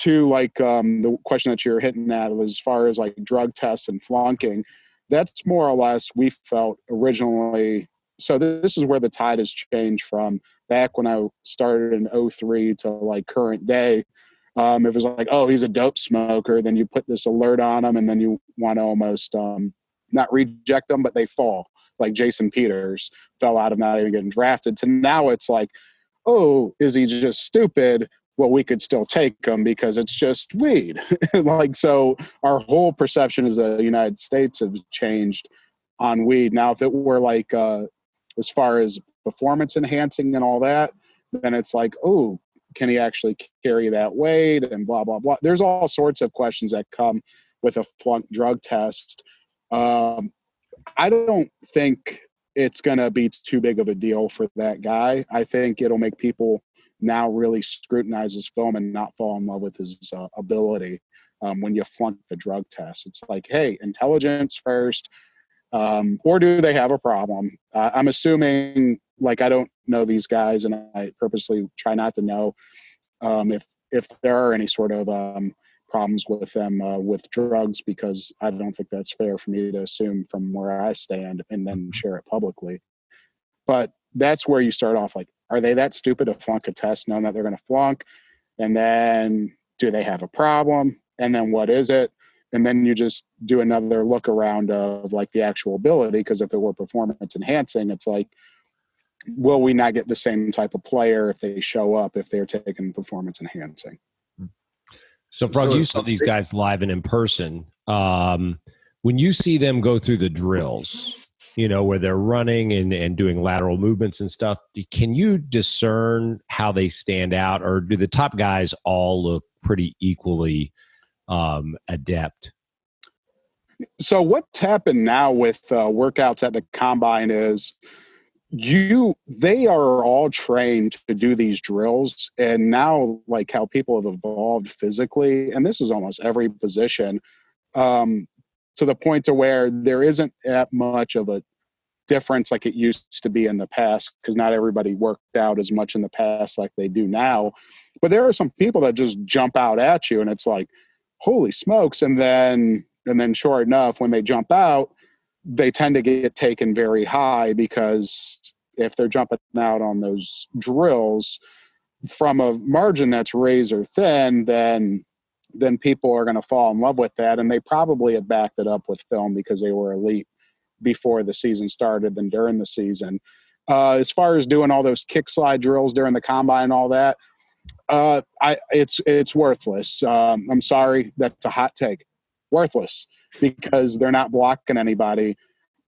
to like the question that you're hitting at as far as like drug tests and flunking, that's more or less we felt originally. So this is where the tide has changed from back when I started in 2003 to like current day. It was like, oh, he's a dope smoker. Then you put this alert on him and then you want to almost not reject them, but they fall. Like Jason Peters fell out of not even getting drafted to now it's like, oh, is he just stupid? Well, we could still take him because it's just weed. Like, so our whole perception as the United States has changed on weed. Now, if it were like, as far as performance enhancing and all that, then it's like, oh, can he actually carry that weight and blah, blah, blah. There's all sorts of questions that come with a flunk drug test. I don't think it's going to be too big of a deal for that guy. I think it'll make people now really scrutinize his film and not fall in love with his ability when you flunk the drug test. It's like, hey, intelligence first, or do they have a problem? I'm assuming, like, I don't know these guys, and I purposely try not to know if there are any sort of problems with them with drugs, because I don't think that's fair for me to assume from where I stand and then share it publicly. But that's where you start off like, are they that stupid to flunk a test knowing that they're going to flunk? And then do they have a problem? And then what is it? And then you just do another look around of like the actual ability, because if it were performance enhancing, it's like, will we not get the same type of player if they show up if they're taking performance enhancing? So, Frog, you saw these guys live and in person. When you see them go through the drills, you know, where they're running and doing lateral movements and stuff, can you discern how they stand out, or do the top guys all look pretty equally adept? So what's happened now with workouts at the combine is they are all trained to do these drills, and now like how people have evolved physically, and this is almost every position, to the point to where there isn't that much of a difference like it used to be in the past, because not everybody worked out as much in the past like they do now. But there are some people that just jump out at you and it's like, holy smokes. And then sure enough, when they jump out, they tend to get taken very high, because if they're jumping out on those drills from a margin that's razor thin, then people are going to fall in love with that. And they probably had backed it up with film because they were elite before the season started than during the season. As far as doing all those kick slide drills during the combine and all that, it's worthless. I'm sorry, that's a hot take. Worthless, because they're not blocking anybody.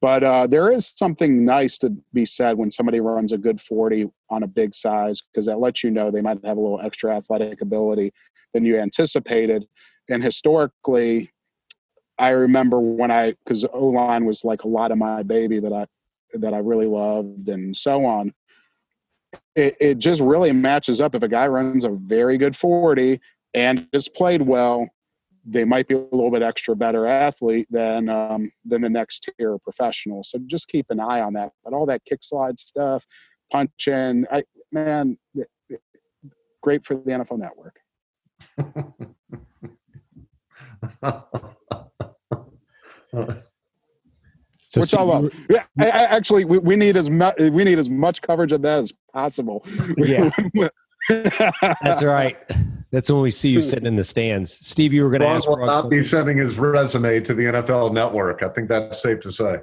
But there is something nice to be said when somebody runs a good 40 on a big size, because that lets you know they might have a little extra athletic ability than you anticipated. And historically, I remember because O-line was like a lot of my baby that I really loved and so on. It just really matches up. If a guy runs a very good 40 and has played well, they might be a little bit extra better athlete than the next tier of professional. So just keep an eye on that. But all that kick slide stuff, punching, great for the NFL Network. So Which I love. Yeah, actually, we need as much coverage of that as possible. Yeah, that's right. That's when we see you sitting in the stands. Steve, you were going to ask. Will not be sending his resume to the NFL Network. I think that's safe to say.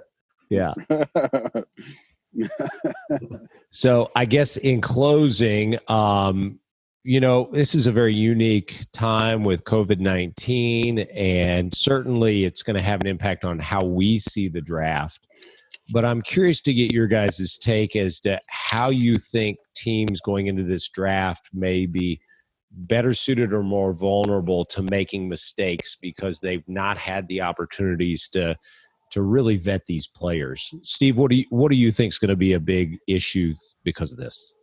Yeah. So I guess in closing, this is a very unique time with COVID-19, and certainly it's going to have an impact on how we see the draft. But I'm curious to get your guys' take as to how you think teams going into this draft may be better suited or more vulnerable to making mistakes because they've not had the opportunities to really vet these players. Steve, what do you think is going to be a big issue because of this?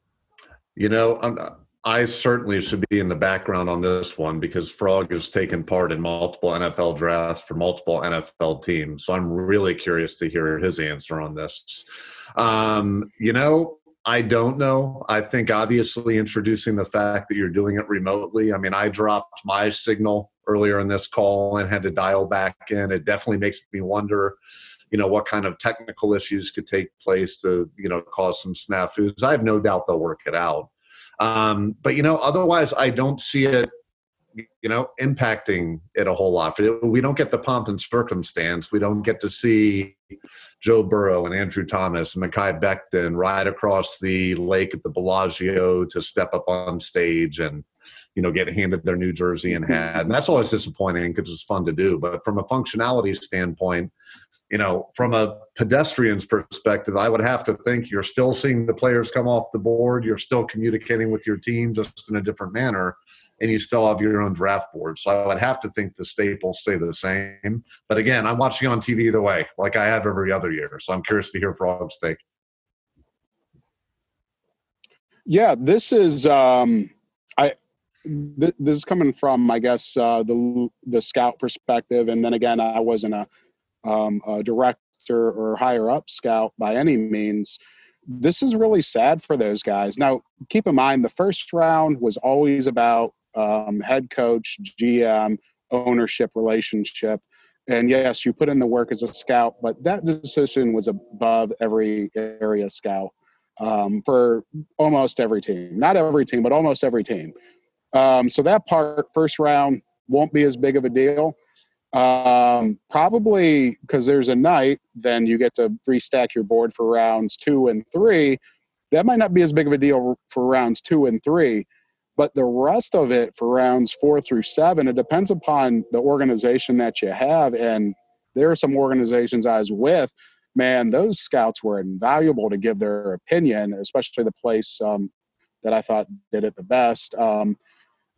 I certainly should be in the background on this one because Frog has taken part in multiple NFL drafts for multiple NFL teams. So I'm really curious to hear his answer on this. I don't know. I think obviously introducing the fact that you're doing it remotely. I mean, I dropped my signal earlier in this call and had to dial back in. It definitely makes me wonder, what kind of technical issues could take place to, cause some snafus. I have no doubt they'll work it out. But otherwise I don't see it, impacting it a whole lot. We don't get the pomp and circumstance. We don't get to see Joe Burrow and Andrew Thomas and Mekhi Becton ride across the lake at the Bellagio to step up on stage and, get handed their new jersey and hat. And that's always disappointing because it's fun to do. But from a functionality standpoint, from a pedestrian's perspective, I would have to think you're still seeing the players come off the board. You're still communicating with your team just in a different manner, and you still have your own draft board. So I would have to think the staples stay the same. But again, I'm watching on TV either way, like I have every other year. So I'm curious to hear Frog's take. Yeah, this is this is coming from, I guess, the scout perspective, and then again, I wasn't a director or higher up scout by any means. This is really sad for those guys. Now, keep in mind, the first round was always about head coach, GM, ownership relationship. And yes, you put in the work as a scout, but that decision was above every area scout for almost every team. Not every team, but almost every team. So that part, first round, won't be as big of a deal. Probably because there's a night, then you get to restack your board for rounds 2 and 3. That might not be as big of a deal for rounds 2 and 3, but the rest of it for rounds 4 through 7, it depends upon the organization that you have. And there are some organizations I was with, man, those scouts were invaluable to give their opinion, especially the place that I thought did it the best.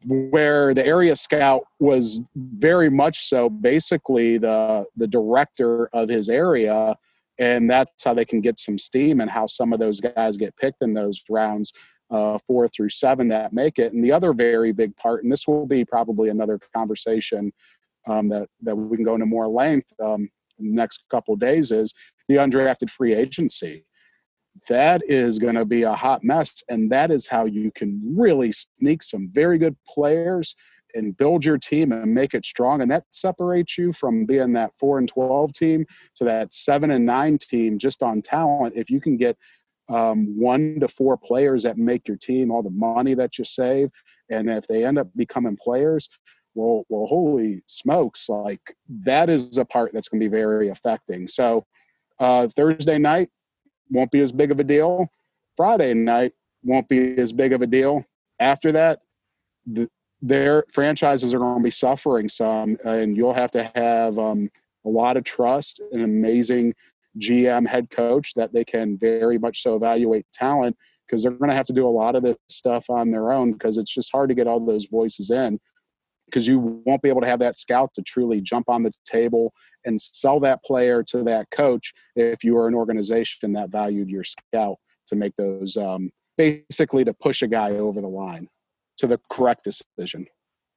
Where the area scout was very much so basically the director of his area, and that's how they can get some steam and how some of those guys get picked in those rounds 4 through 7 that make it. And the other very big part, and this will be probably another conversation that we can go into more length in the next couple of days, is the undrafted free agency. That is going to be a hot mess, and that is how you can really sneak some very good players and build your team and make it strong. And that separates you from being that 4-12 team to that 7-9 team just on talent. If you can get 1 to 4 players that make your team all the money that you save, and if they end up becoming players, well, holy smokes, like that is a part that's going to be very affecting. So Thursday night won't be as big of a deal. Friday night won't be as big of a deal. After that, their franchises are going to be suffering some, and you'll have to have a lot of trust, an amazing GM head coach that they can very much so evaluate talent, because they're going to have to do a lot of this stuff on their own, because it's just hard to get all those voices in, because you won't be able to have that scout to truly jump on the table and sell that player to that coach if you are an organization that valued your scout to make those basically to push a guy over the line to the correct decision.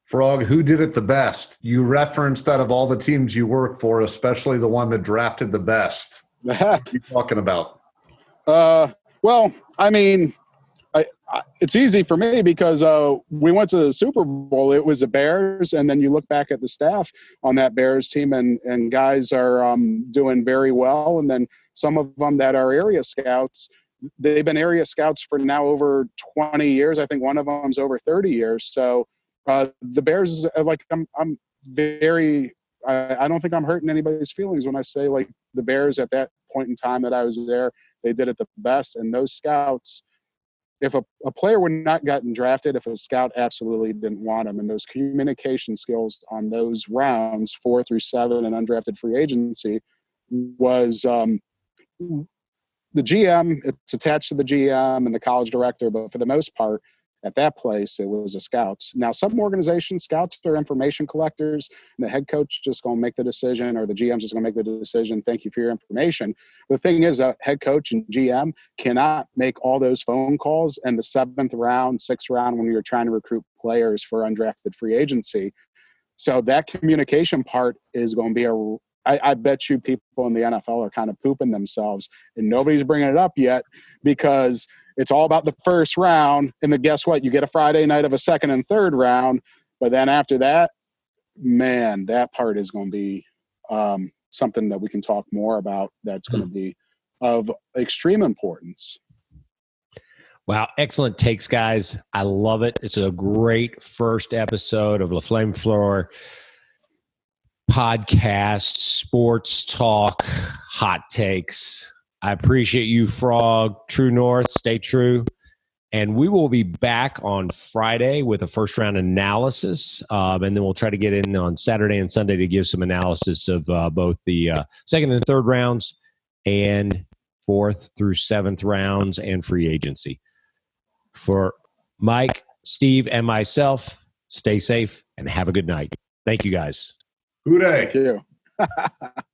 Frog, who did it the best? You referenced out of all the teams you work for, especially the one that drafted the best. What are you talking about? Well, I mean, It's easy for me because we went to the Super Bowl. It was the Bears, and then you look back at the staff on that Bears team, and guys are doing very well. And then some of them that are area scouts, they've been area scouts for now over 20 years. I think one of them's over 30 years. So the Bears, like I'm very. I don't think I'm hurting anybody's feelings when I say like the Bears at that point in time that I was there, they did it the best. And those scouts, if a player would not gotten drafted, if a scout absolutely didn't want him, and those communication skills on those rounds 4 through 7 and undrafted free agency was the GM. It's attached to the GM and the college director, but for the most part, at that place, it was the scouts. Now, some organizations, scouts are information collectors, and the head coach just going to make the decision, or the GM's just going to make the decision. Thank you for your information. The thing is, a head coach and GM cannot make all those phone calls in the 7th round, 6th round when you're trying to recruit players for undrafted free agency. So that communication part is going to be I bet you people in the NFL are kind of pooping themselves, and nobody's bringing it up yet because it's all about the first round. And then guess what? You get a Friday night of a second and third round. But then after that, man, that part is going to be something that we can talk more about. That's going to be of extreme importance. Wow. Excellent takes, guys. I love it. It's a great first episode of LaFlamme Thrower Podcast, sports talk, hot takes. I appreciate you, Frog. True North, stay true. And we will be back on Friday with a first-round analysis, and then we'll try to get in on Saturday and Sunday to give some analysis of both the second and third rounds and 4th through 7th rounds and free agency. For Mike, Steve, and myself, stay safe and have a good night. Thank you, guys. Hooray. Thank you.